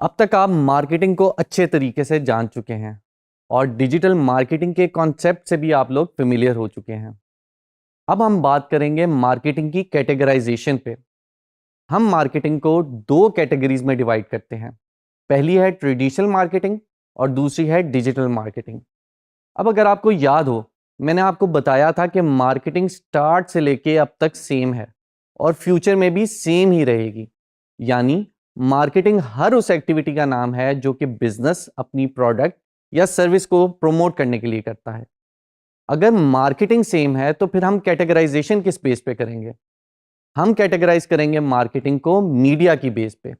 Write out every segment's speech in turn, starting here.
अब तक आप मार्केटिंग को अच्छे तरीके से जान चुके हैं और डिजिटल मार्केटिंग के कॉन्सेप्ट से भी आप लोग फेमिलियर हो चुके हैं। अब हम बात करेंगे मार्केटिंग की कैटेगराइजेशन पे। हम मार्केटिंग को दो कैटेगरीज में डिवाइड करते हैं। पहली है ट्रेडिशनल मार्केटिंग और दूसरी है डिजिटल मार्केटिंग। अब अगर आपको याद हो, मैंने आपको बताया था कि मार्केटिंग स्टार्ट से लेके अब तक सेम है और फ्यूचर में भी सेम ही रहेगी। यानी मार्केटिंग हर उस एक्टिविटी का नाम है जो कि बिजनेस अपनी प्रोडक्ट या सर्विस को प्रमोट करने के लिए करता है। अगर मार्केटिंग सेम है तो फिर हम कैटेगराइजेशन किस बेस पे करेंगे? हम कैटेगराइज करेंगे मार्केटिंग को मीडिया की बेस पे।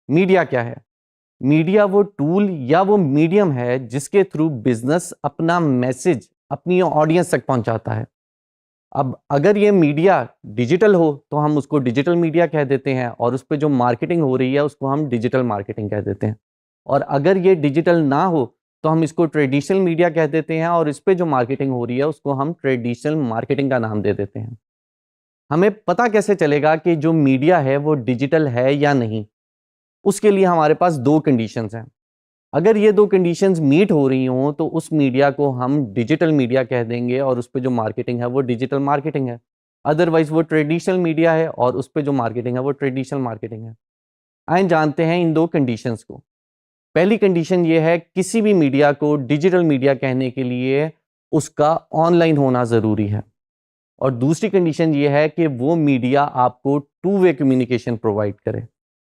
मीडिया क्या है? मीडिया वो टूल या वो मीडियम है जिसके थ्रू बिजनेस अपना मैसेज अपनी ऑडियंस तक पहुंचाता है। अब अगर ये मीडिया डिजिटल हो तो हम उसको डिजिटल मीडिया कह देते हैं और उस पर जो मार्केटिंग हो रही है उसको हम डिजिटल मार्केटिंग कह देते हैं। और अगर ये डिजिटल ना हो तो हम इसको ट्रेडिशनल मीडिया कह देते हैं और इस पर जो मार्केटिंग हो रही है उसको हम ट्रेडिशनल मार्केटिंग का नाम दे देते हैं। हमें पता कैसे चलेगा कि जो मीडिया है वो डिजिटल है या नहीं? उसके लिए हमारे पास दो कंडीशंस हैं। अगर ये दो कंडीशंस मीट हो रही हों तो उस मीडिया को हम डिजिटल मीडिया कह देंगे और उस पे जो मार्केटिंग है वो डिजिटल मार्केटिंग है। अदरवाइज वो ट्रेडिशनल मीडिया है और उस पे जो मार्केटिंग है वो ट्रेडिशनल मार्केटिंग है। आइए जानते हैं इन दो कंडीशंस को। पहली कंडीशन ये है, किसी भी मीडिया को डिजिटल मीडिया कहने के लिए उसका ऑनलाइन होना ज़रूरी है। और दूसरी कंडीशन ये है कि वो मीडिया आपको टू वे कम्युनिकेशन प्रोवाइड करे।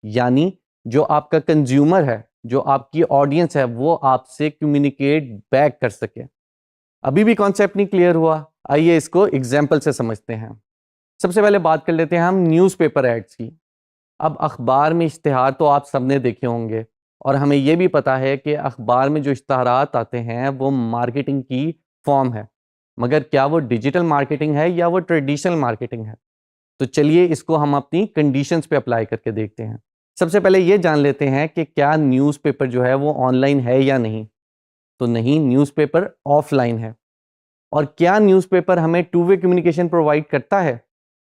यानी जो आपका कंज्यूमर है, जो आपकी ऑडियंस है, वो आपसे कम्युनिकेट बैक कर सके। अभी भी कॉन्सेप्ट नहीं क्लियर हुआ? आइए इसको एग्जाम्पल से समझते हैं। सबसे पहले बात कर लेते हैं हम न्यूज़पेपर एड्स की। अब अखबार में इश्तिहार तो आप सबने देखे होंगे और हमें यह भी पता है कि अखबार में जो इश्तिहारात आते हैं वो मार्केटिंग की फॉर्म है। मगर क्या वो डिजिटल मार्केटिंग है या वो ट्रेडिशनल मार्केटिंग है? तो चलिए इसको हम अपनी कंडीशंस पे अप्लाई करके देखते हैं। सबसे पहले ये जान लेते हैं कि क्या न्यूज़पेपर जो है वो ऑनलाइन है या नहीं। तो नहीं, न्यूज़पेपर ऑफलाइन है। और क्या न्यूज़पेपर हमें टू वे कम्युनिकेशन प्रोवाइड करता है?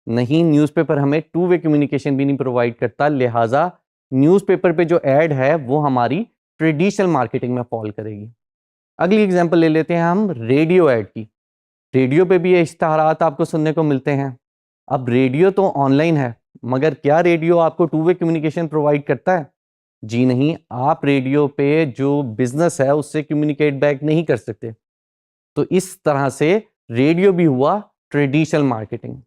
नहीं, न्यूज़पेपर हमें टू वे कम्युनिकेशन भी नहीं प्रोवाइड करता। लिहाजा न्यूज़पेपर पे जो ऐड है वो हमारी ट्रेडिशनल मार्केटिंग में फॉल करेगी। अगली एग्जांपल ले लेते हैं हम रेडियो ऐड की। रेडियो पे भी ये इश्तिहारात आपको सुनने को मिलते हैं। अब रेडियो तो ऑनलाइन है, मगर क्या रेडियो आपको टू वे कम्युनिकेशन प्रोवाइड करता है? जी नहीं, आप रेडियो पे जो बिजनेस है उससे कम्युनिकेट बैक नहीं कर सकते। तो इस तरह से रेडियो भी हुआ ट्रेडिशनल मार्केटिंग।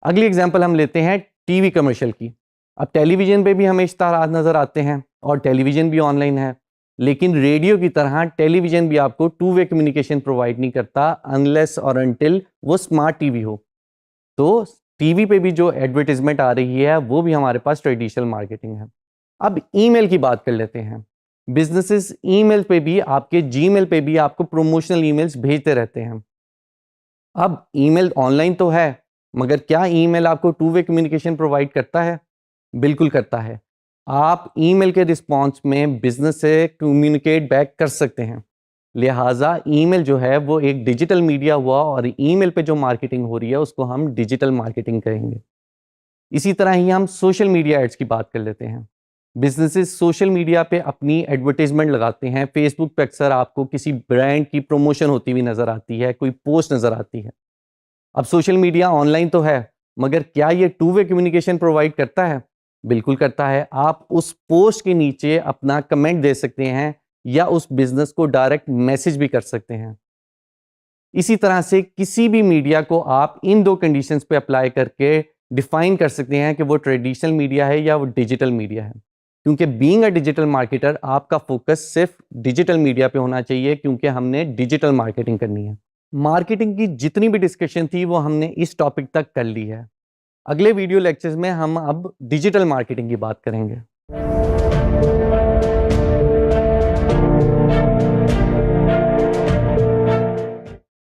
अगली एग्जांपल हम लेते हैं टीवी कमर्शियल की। अब टेलीविजन पे भी हमें इश्तिहारात नजर आते हैं और टेलीविजन भी ऑनलाइन है, लेकिन रेडियो की तरह टेलीविजन भी आपको टू वे कम्युनिकेशन प्रोवाइड नहीं करता अनलेस और अनटिल वो स्मार्ट टीवी हो। तो टीवी पे भी जो एडवर्टाइजमेंट आ रही है वो भी हमारे पास ट्रेडिशनल मार्केटिंग है। अब ईमेल की बात कर लेते हैं। बिजनेसेस ईमेल पे भी, आपके जीमेल पे भी आपको प्रमोशनल ईमेल्स भेजते रहते हैं। अब ईमेल ऑनलाइन तो है, मगर क्या ईमेल आपको टू वे कम्युनिकेशन प्रोवाइड करता है? बिल्कुल करता है। आप ईमेल के रिस्पॉन्स में बिजनेस से कम्युनिकेट बैक कर सकते हैं। लिहाजा ईमेल जो है वो एक डिजिटल मीडिया हुआ और ईमेल पे जो मार्केटिंग हो रही है उसको हम डिजिटल मार्केटिंग कहेंगे। इसी तरह ही हम सोशल मीडिया एड्स की बात कर लेते हैं। बिजनेसेस सोशल मीडिया पे अपनी एडवर्टाइजमेंट लगाते हैं। फेसबुक पे अक्सर आपको किसी ब्रांड की प्रमोशन होती हुई नजर आती है, कोई पोस्ट नजर आती है। अब सोशल मीडिया ऑनलाइन तो है, मगर क्या ये टू वे कम्युनिकेशन प्रोवाइड करता है? बिल्कुल करता है। आप उस पोस्ट के नीचे अपना कमेंट दे सकते हैं या उस बिजनेस को डायरेक्ट मैसेज भी कर सकते हैं। इसी तरह से किसी भी मीडिया को आप इन दो कंडीशंस पे अप्लाई करके डिफाइन कर सकते हैं कि वो ट्रेडिशनल मीडिया है या वो डिजिटल मीडिया है। क्योंकि बीइंग अ डिजिटल मार्केटर आपका फोकस सिर्फ डिजिटल मीडिया पे होना चाहिए, क्योंकि हमने डिजिटल मार्केटिंग करनी है। मार्केटिंग की जितनी भी डिस्कशन थी वो हमने इस टॉपिक तक कर ली है। अगले वीडियो लेक्चर्स में हम अब डिजिटल मार्केटिंग की बात करेंगे।